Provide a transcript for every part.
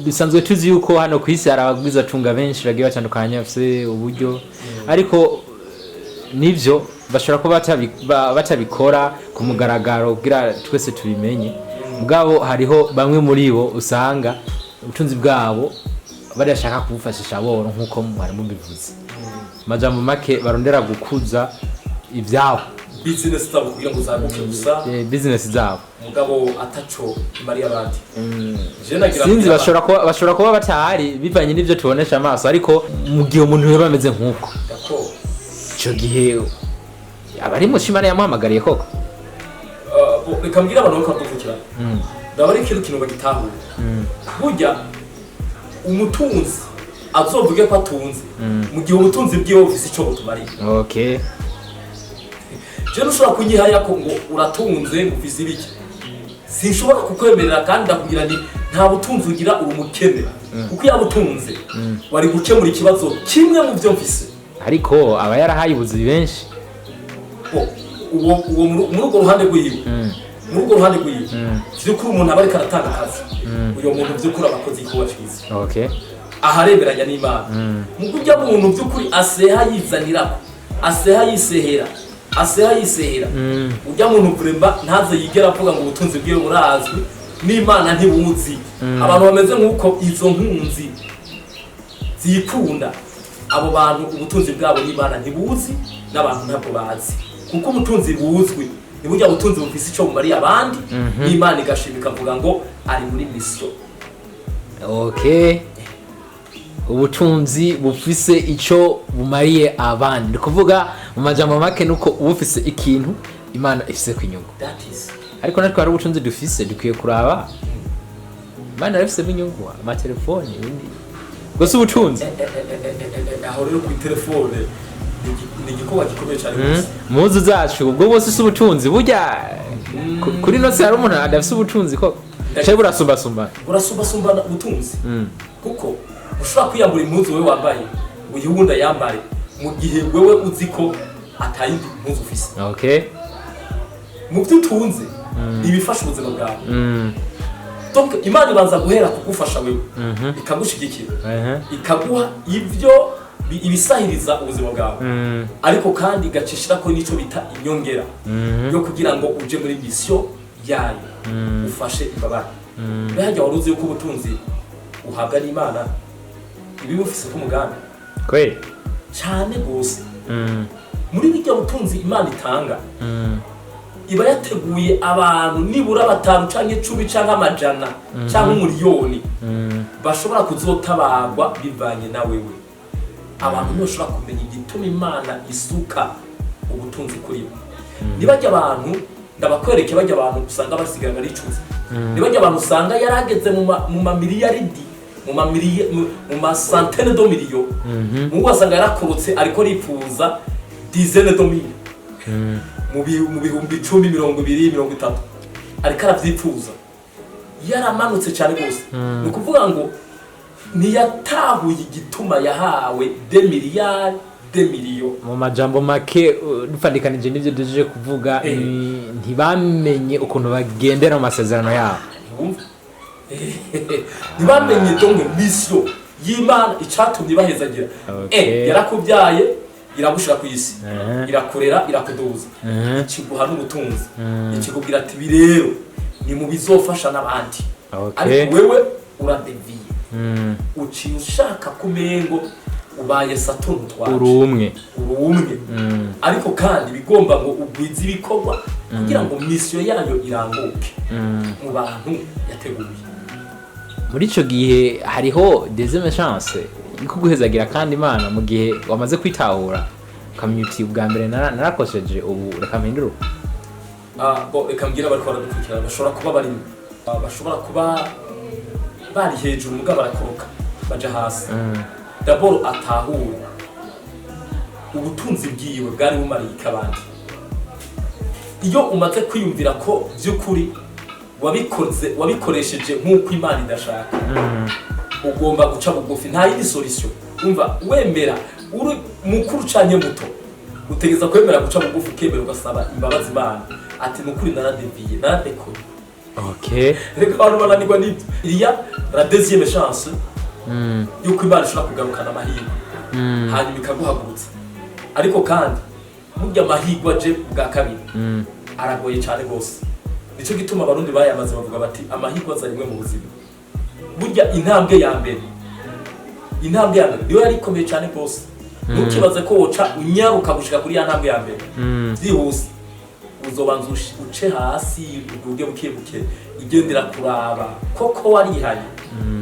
bisanzwe tuzi yuko hano ku isi hari abagwiza tunga benshi bagiye batandukanye bafite uburyo ariko nivyo bashobora kuba batabikora ku mugaragaro kugira twese tubimenye mugabo hariho bamwe muri bo usanga ubutunzi bwabo barashaka kubufashisha aboro nkuko mwari mubivuze majambo make barondera gukuza ivyabo business zabo kugira ngo zaguke gusa business zabo mugabo ataco mari abandi sinzi bashobora kuba batahari bivanye n'ivyo tubonesha amaso ariko mu gihe umuntu yaba ameze nkuko ico gihe abari mu shimana yamuhamagariye koko reka mbwira abantu ko bakuvukira ndabari kintu bagitahura burya umutunzi azovuge ko atunze mu gihe ubutunzi bwiwe bufise ico butumariye okay je nushobora kunyihaya ko ngo uratunze ngufise ibiki sinshobora kukwemerera kandi ndakugira nti nta butunzi ugira urumukene kuko yabutunze wari gukemura ikibazo kimwe mu byo mfise ariko aba yarahaye ubuzi benshi uwo muri urwo ruhande rw'iwe vy'ukuri umuntu aba ariko aratanga akazi uyo muntu vy'ukuri abakozi ikuba ciza okay ahareberanya n'Imana mu kurya muntu vy'ukuri aseha yizanirako aseha yisehera ujya muntu vremba ntaze yigera avuga ngo ubutunzi bwiwe murazwi n'Imana ntibuzi abantu bameze nk'uko izo nkunzi zikunda abo bantu ubutunzi bwabo n'Imana ntibuzi n'abantu ntabwo bazi kuko ubutunzi buzwi niburya ubutunzi bufise ico bumariye abandi n'Imana igashimika avuga ngo ari muri mission okay ubutunzi bufise ico bumariye abandi ndikuvuga mu majambo make nuko ubufise ikintu Imana ifise kwinyungu ariko natwe hari ubutunzi dufise dukwiye kuraba Imana ifise inyungu ama telefone ibindi gose ubutunzi aho rero ku telefone ni igikoba gikomeye cyane muzu zacu ubwo bose si ubutunzi burya kuri no se hari umuntu adafise ubutunzi ko cyo burasumbasumbana ubutunzi kuko ushobora kwiyambura impuzu wewe wambaye uyuwunda yambare mu gihe wewe uzi ko atayindi impuzu ufise okay mu byo utunze ibifasha ubuzima bwawe donc Imana ibanza guhera kugufasha wewe ikagushigikira ikaguha ivyo ibisahiriza ubuzima bwawe ariko kandi gacishira ko nico bita inyongera yo kugira ngo uje muri mission yayo ufashe imbabara behajya waruzi yuko ubutunzi uhabwa n'Imana ibi bufise ku mugambi kweli cyane gose muri bijya butunzi Imana itanga iba yateguye abantu nibura batanu canke 10 canke amajana canke umuriyoni bashobora kuzotabagwa bivanye na wewe abantu bashobora kumenya igituma Imana isuka ubutunzi kuri bo nibajya abantu ndabakwereke bajya abantu usanga basigana ricuza nibajya abantu usanga yarageze mu mamiliyaridi mu masantene do miliyo mu wasanga yarakorotse ariko rifuza dizaine do mille mu bihumbi 10 20 30 ariko aravyifuza yaramanutse cyane gose ni kuvuga ngo ntiyatahuye igituma yahawe 2 miliyari 2 miliyo mu majambo make dufandikanije n'ivyo duje kuvuga ntibamenye ukuntu bagendera mu masezerano yabo ntibamenye donc mission y'Imana icatumye bahezagira yarakubyaye iragushira ku isi irakorera irakuduza ikiguha n'ubutunzi ikikubwira ati birero ni mu bizofasha n'abandi ariko wewe uradeviye uci ushaka kumengo ubaye Saturn twaje urumwe ariko kandi bigomba ngo ugwize ibikorwa kugira ngo mission yayo iranguke mu bantu yateguye muri ico gihe hariho deuxième chance iko guhezagira kandi Imana mu gihe wamaze kwitahura community bwa mbere narakosheje ubu reka mpinduro reka mbwira bariko baradukurikira bashobora kuba bari hejuru mugabo barakoroka baja hasi d'abord atahura ubutunzi bwiwe bwari bumariye ikabandi iyo umaze kwiyumvira ko by'ukuri wabikoresheje nk'uko Imana idashaka ugomba guca bugufi nta yindi solution umva wemera uri mukuru canye muto utegeza kwemera guca bugufi ukemera ugasaba imbabazi Imana ati nukuri naradeviye naradekoye Okay. Reka abantu bananirwa n'ibyo. Iriya la deuxième chance yuko Imana ishobora kugarukana amahirwe hanyuma ikaguhagurutsa. Ariko kandi burya amahirwe aje bwa kabiri aragoye cyane gose. Nico gituma abarundi bayamaze bavuga bati amahirwe azarimwe mu buzima. Burya intambwe ya mbere niyo yari ikomeye cyane gose. Ntukibaze ko woca unyaruka gushika kuri ya ntambwe ya mbere byihuse. Uzobanza uce hasi uguge buke ugendera kuraba koko warihaye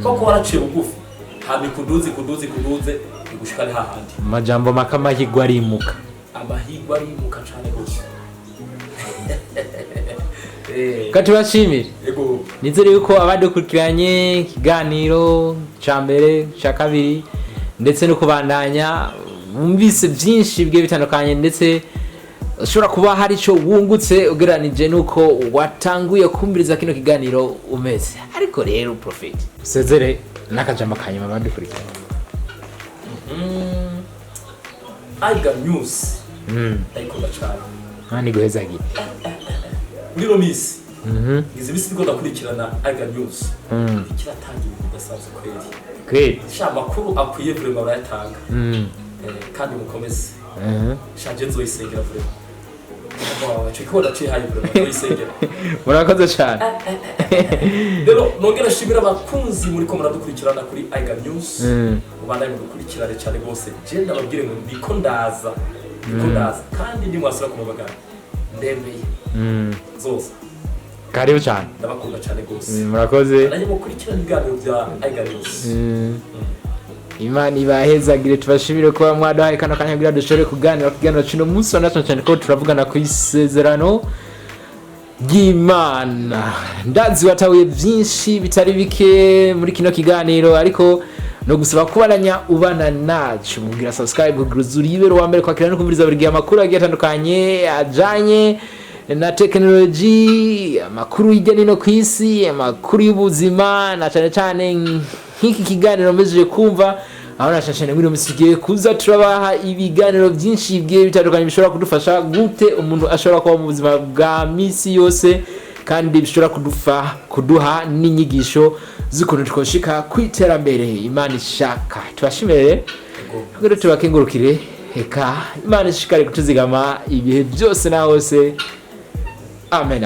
koko waraciye bugufi hami kuduze igushika ari hahandi. Majambo makamahirwe arimuka. Amahirwe arimuka cyane gose. Kati bashimire. Yego. Nizere yuko abadukurikiranye ikiganiro ca mbere ca kabiri ndetse no kubandanya bumvise byinshi bigiye bitandukanye ndetse ushobora kuba hari ico wungutse ugeranije nuko watanguye kumviriza kino kiganiro umeze. Ariko rero Prophet usezere nakajama kanyuma abadukurikiranye. IgaNews. Ariko ndacana. Nani guheza giti. Muri no misi. Izi bisi ko ndakurikirana IgaNews. Kiratangira bidasanzwe kweli. Sha amakuru akwiye vraiment barayatanga. Kandi mukomeze. Shaje nzoyisengera vraiment. Chikora chihaye vraiment nzoyisengera. Murakoze cyane. Rero nongera shimira abakunzi muri ko muradukurikirana kuri IgaNews. Ubanda mudukurikirane cyane gose. Je ndababwire ngo ndiko ndaza. Kandi ndi mwasura ku mabagara. Ndemeye. Zose. Karibu cyane. Ndabakunda cyane gose. Murakoze. Nanjye mukurikirana ibiganiro bya IgaNews. Imana ibahezagire tubashimire kuba mwadahaye kano kanya kugira dushobore kuganira kuganira cino munsi naco cyane ko turavugana ku isezerano ry'Imana. Ndazi watahuye byinshi bitari bike muri kino kiganiro ariko no gusaba kubaranya ubana nacu mugira subscribe kuguruzura ibero wa mbere kwakira no kumviriza buri gihe amakuru agiye atandukanye ajanye na technology, amakuru y'ijyanye no kwisi, amakuru y'ubuzima na cyane nk'iki kiganiro mbeje kumva aho nashashane muri musigiye kuza turabaha ibiganiro byinshi bigiye bitandukanye bishobora kudufasha gute umuntu ashobora kuba mu buzima bwa misi yose kandi bishobora kuduha n'inyigisho z'ukuntu twoshika kwiterambere Imana ishaka. Tubashimire kugira tubakengurukire eka Imana ishikare kutuzigama ibihe byose na hose. Amen.